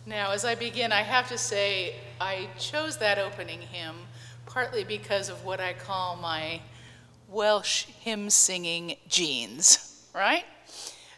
Now, as I begin, I have to say I chose that opening hymn partly because of what I call my Welsh hymn-singing genes, right?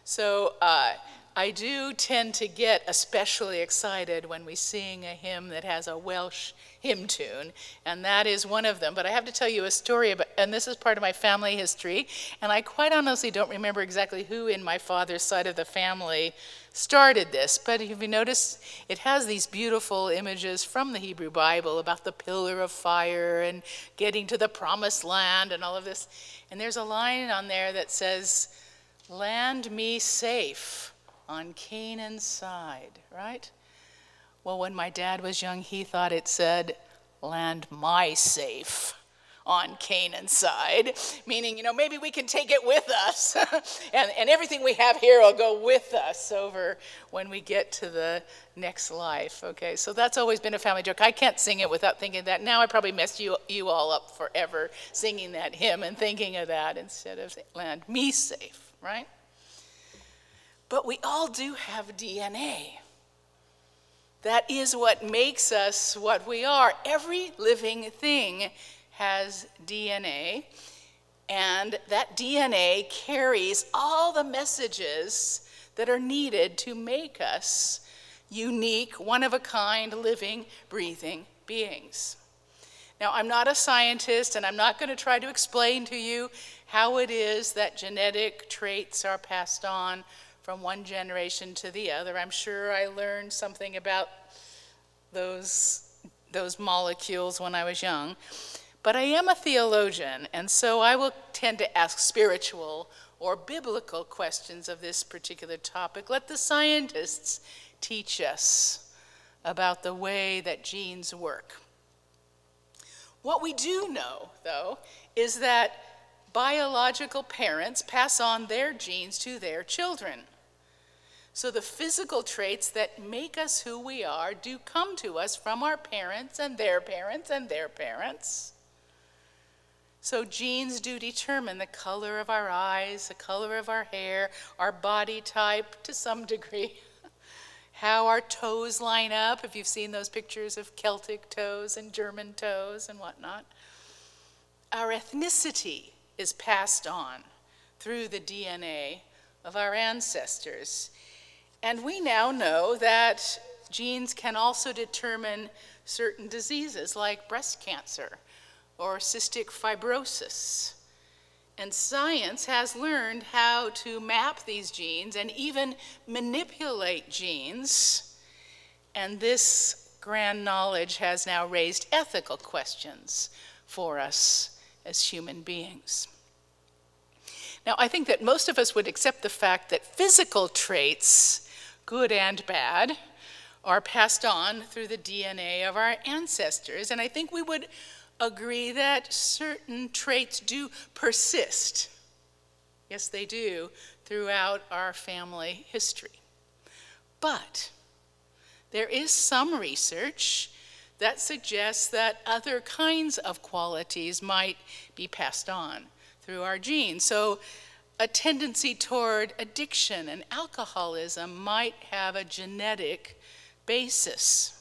So I do tend to get especially excited when we sing a hymn that has a Welsh hymn tune, and that is one of them. But I have to tell you a story about, and this is part of my family history, and I quite honestly don't remember exactly who in my father's side of the family started this, but if you notice, it has these beautiful images from the Hebrew Bible about the pillar of fire and getting to the promised land and all of this. And there's a line on there that says, "Land me safe on Canaan's side," right? Well, when my dad was young, he thought it said, "Land my safe on Canaan's side," meaning, maybe we can take it with us. and everything we have here will go with us over when we get to the next life. Okay, so that's always been a family joke. I can't sing it without thinking that. Now I probably messed you all up forever singing that hymn and thinking of that instead of "land me safe," right? But we all do have DNA. That is what makes us what we are. Every living thing has DNA, and that DNA carries all the messages that are needed to make us unique, one-of-a-kind, living, breathing beings. Now, I'm not a scientist, and I'm not going to try to explain to you how it is that genetic traits are passed on from one generation to the other. I'm sure I learned something about those molecules when I was young. But I am a theologian, and so I will tend to ask spiritual or biblical questions of this particular topic. Let the scientists teach us about the way that genes work. What we do know, though, is that biological parents pass on their genes to their children. So the physical traits that make us who we are do come to us from our parents and their parents and their parents. So genes do determine the color of our eyes, the color of our hair, our body type to some degree, how our toes line up, if you've seen those pictures of Celtic toes and German toes and whatnot. Our ethnicity is passed on through the DNA of our ancestors. And we now know that genes can also determine certain diseases like breast cancer or cystic fibrosis. And science has learned how to map these genes and even manipulate genes. And this grand knowledge has now raised ethical questions for us as human beings. Now, I think that most of us would accept the fact that physical traits, good and bad, are passed on through the DNA of our ancestors. And I think we would agree that certain traits do persist. Yes, they do, throughout our family history. But there is some research that suggests that other kinds of qualities might be passed on through our genes. So a tendency toward addiction and alcoholism might have a genetic basis.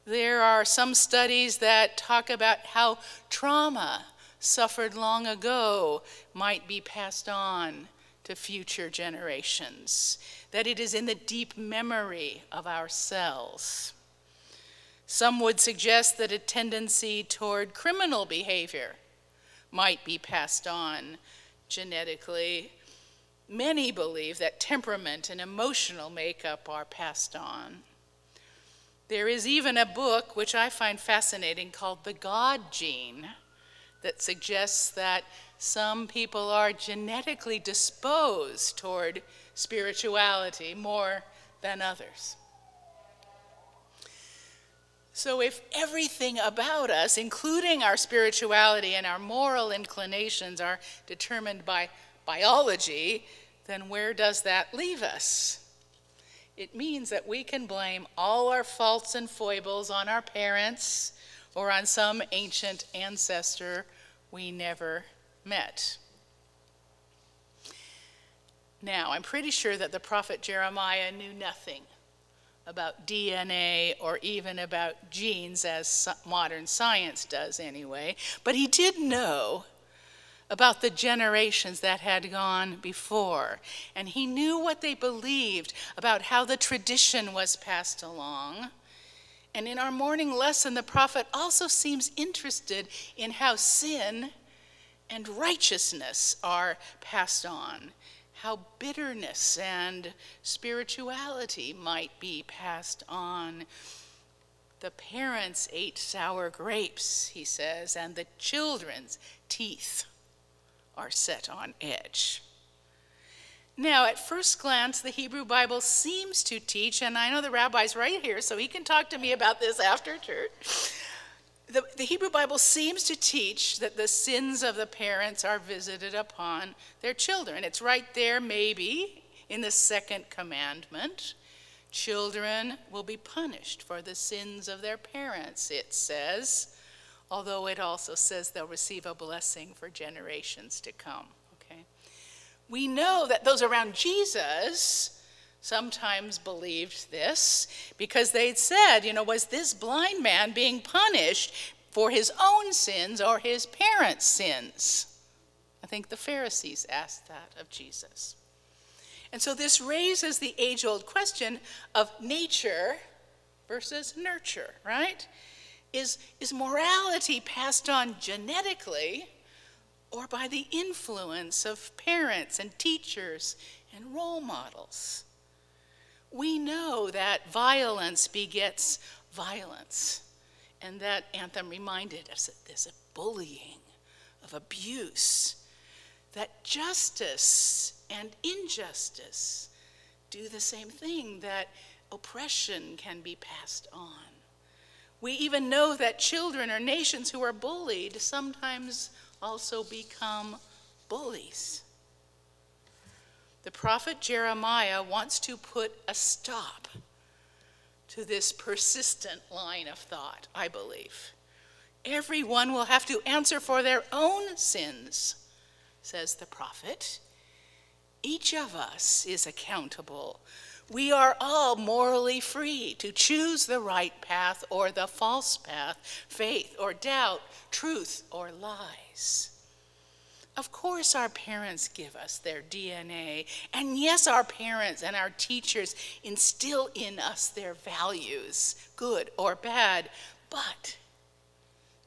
There are some studies that talk about how trauma suffered long ago might be passed on to future generations, that it is in the deep memory of our cells. Some would suggest that a tendency toward criminal behavior might be passed on genetically. Many believe that temperament and emotional makeup are passed on. There is even a book, which I find fascinating, called The God Gene, that suggests that some people are genetically disposed toward spirituality more than others. So if everything about us, including our spirituality and our moral inclinations, are determined by biology, then where does that leave us? It means that we can blame all our faults and foibles on our parents or on some ancient ancestor we never met. Now, I'm pretty sure that the prophet Jeremiah knew nothing about DNA or even about genes, as modern science does anyway, but he did know about the generations that had gone before. And he knew what they believed about how the tradition was passed along. And in our morning lesson, the prophet also seems interested in how sin and righteousness are passed on, how bitterness and spirituality might be passed on. The parents ate sour grapes, he says, and the children's teeth are set on edge. Now, at first glance, the Hebrew Bible seems to teach, and I know the rabbi's right here, so he can talk to me about this after church. The Hebrew Bible seems to teach that the sins of the parents are visited upon their children. It's right there, maybe, in the second commandment. Children will be punished for the sins of their parents, it says, although it also says they'll receive a blessing for generations to come. Okay? We know that those around Jesus sometimes believed this because they'd said, was this blind man being punished for his own sins or his parents' sins? I think the Pharisees asked that of Jesus. And so this raises the age-old question of nature versus nurture, right? Is morality passed on genetically or by the influence of parents and teachers and role models? We know that violence begets violence, and that anthem reminded us that there's a bullying, of abuse, that justice and injustice do the same thing, that oppression can be passed on. We even know that children or nations who are bullied sometimes also become bullies. The prophet Jeremiah wants to put a stop to this persistent line of thought, I believe. Everyone will have to answer for their own sins, says the prophet. Each of us is accountable. We are all morally free to choose the right path or the false path, faith or doubt, truth or lies. Of course, our parents give us their DNA, and yes, our parents and our teachers instill in us their values, good or bad, but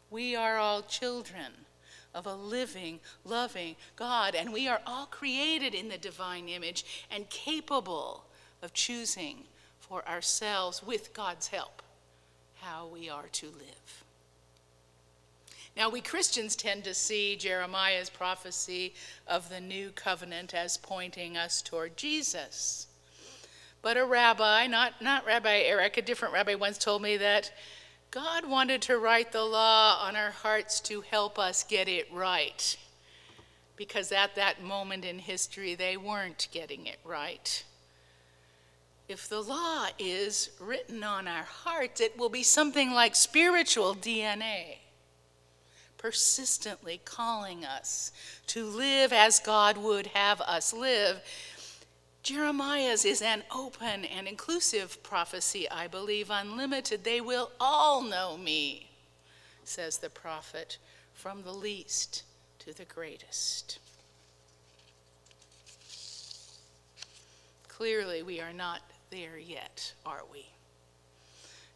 we are all children of a living, loving God, and we are all created in the divine image and capable of choosing for ourselves, with God's help, how we are to live. Now, we Christians tend to see Jeremiah's prophecy of the new covenant as pointing us toward Jesus. But a rabbi, not Rabbi Eric, a different rabbi once told me that God wanted to write the law on our hearts to help us get it right, because at that moment in history, they weren't getting it right. If the law is written on our hearts, it will be something like spiritual DNA, persistently calling us to live as God would have us live. Jeremiah's is an open and inclusive prophecy, I believe, unlimited. They will all know me, says the prophet, from the least to the greatest. Clearly, we are not there yet, are we?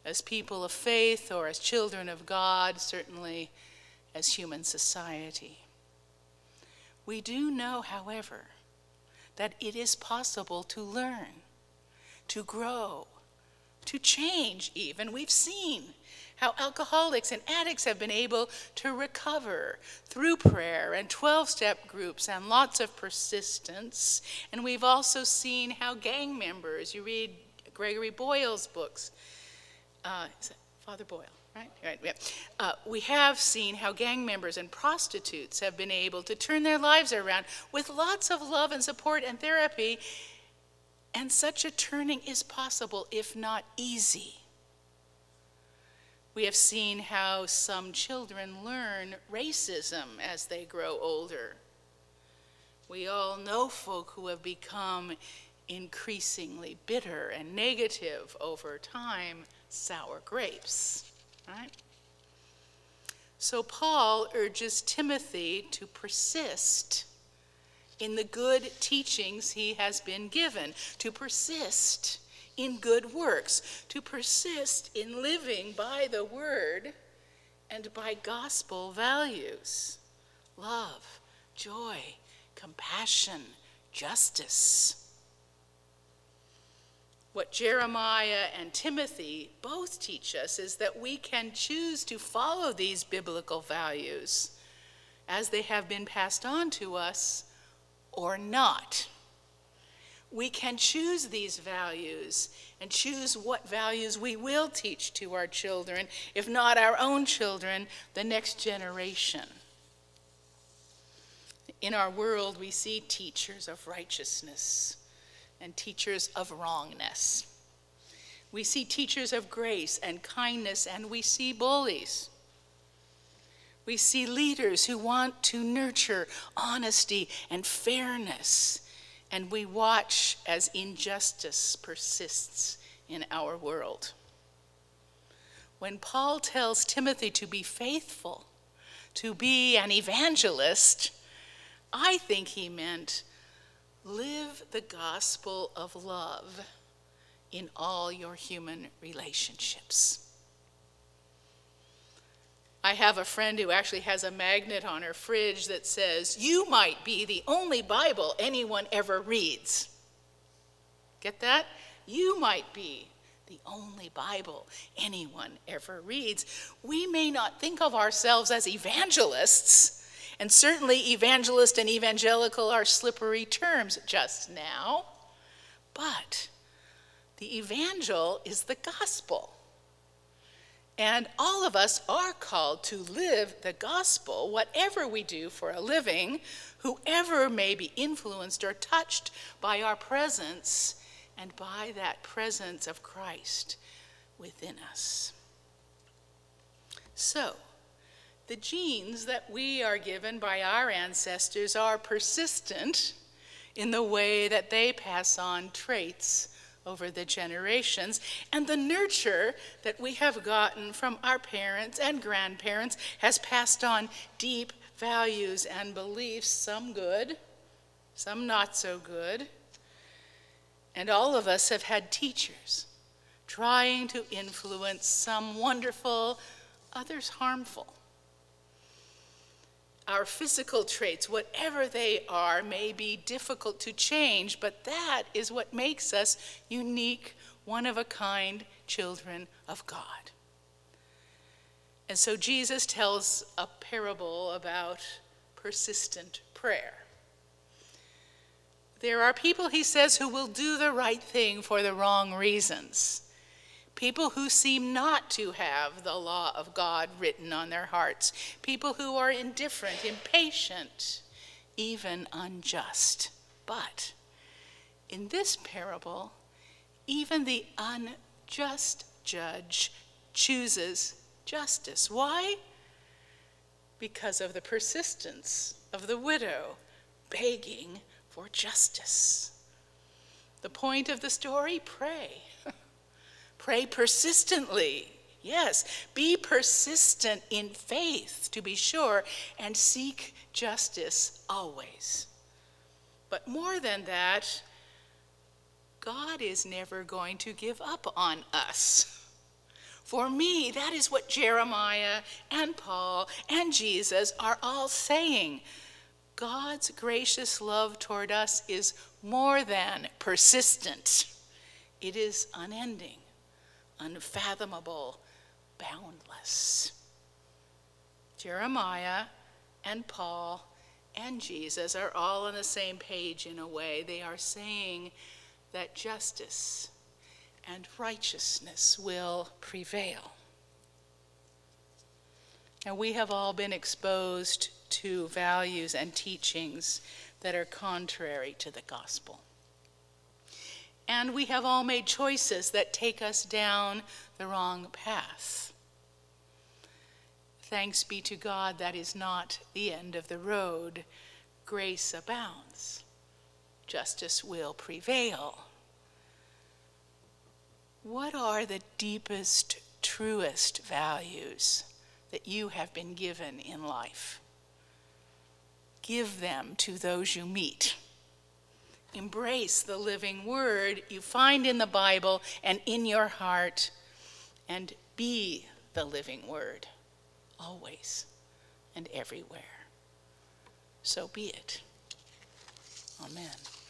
As people of faith or as children of God, certainly as human society. We do know, however, that it is possible to learn, to grow, to change even. We've seen how alcoholics and addicts have been able to recover through prayer and 12-step groups and lots of persistence. And we've also seen how gang members, you read Gregory Boyle's books, is it Father Boyle? Right, yeah. We have seen how gang members and prostitutes have been able to turn their lives around with lots of love and support and therapy, and such a turning is possible, if not easy. We have seen how some children learn racism as they grow older. We all know folk who have become increasingly bitter and negative over time, sour grapes, right? So Paul urges Timothy to persist in the good teachings he has been given, to persist in good works, to persist in living by the word and by gospel values: love, joy, compassion, justice. What Jeremiah and Timothy both teach us is that we can choose to follow these biblical values as they have been passed on to us or not. We can choose these values and choose what values we will teach to our children, if not our own children, the next generation. In our world, we see teachers of righteousness and teachers of wrongness. We see teachers of grace and kindness, and we see bullies. We see leaders who want to nurture honesty and fairness, and we watch as injustice persists in our world. When Paul tells Timothy to be faithful, to be an evangelist, I think he meant live the gospel of love in all your human relationships. I have a friend who actually has a magnet on her fridge that says, "You might be the only Bible anyone ever reads." Get that? You might be the only Bible anyone ever reads. We may not think of ourselves as evangelists, and certainly evangelist and evangelical are slippery terms just now, but the evangel is the gospel. And all of us are called to live the gospel, whatever we do for a living, whoever may be influenced or touched by our presence and by that presence of Christ within us. So, the genes that we are given by our ancestors are persistent in the way that they pass on traits over the generations, and the nurture that we have gotten from our parents and grandparents has passed on deep values and beliefs, some good, some not so good. And all of us have had teachers trying to influence, some wonderful, others harmful. Our physical traits, whatever they are, may be difficult to change, but that is what makes us unique, one-of-a-kind children of God. And so Jesus tells a parable about persistent prayer. There are people, he says, who will do the right thing for the wrong reasons. People who seem not to have the law of God written on their hearts. People who are indifferent, impatient, even unjust. But in this parable, even the unjust judge chooses justice. Why? Because of the persistence of the widow begging for justice. The point of the story, pray. Pray persistently. Yes, be persistent in faith, to be sure, and seek justice always. But more than that, God is never going to give up on us. For me, that is what Jeremiah and Paul and Jesus are all saying. God's gracious love toward us is more than persistent. It is unending, unfathomable, boundless. Jeremiah and Paul and Jesus are all on the same page in a way. They are saying that justice and righteousness will prevail. Now, we have all been exposed to values and teachings that are contrary to the gospel. And we have all made choices that take us down the wrong path. Thanks be to God, that is not the end of the road. Grace abounds. justice will prevail. What are the deepest, truest values that you have been given in life? Give them to those you meet. Embrace the living word you find in the Bible and in your heart, and be the living word, always and everywhere. So be it. Amen.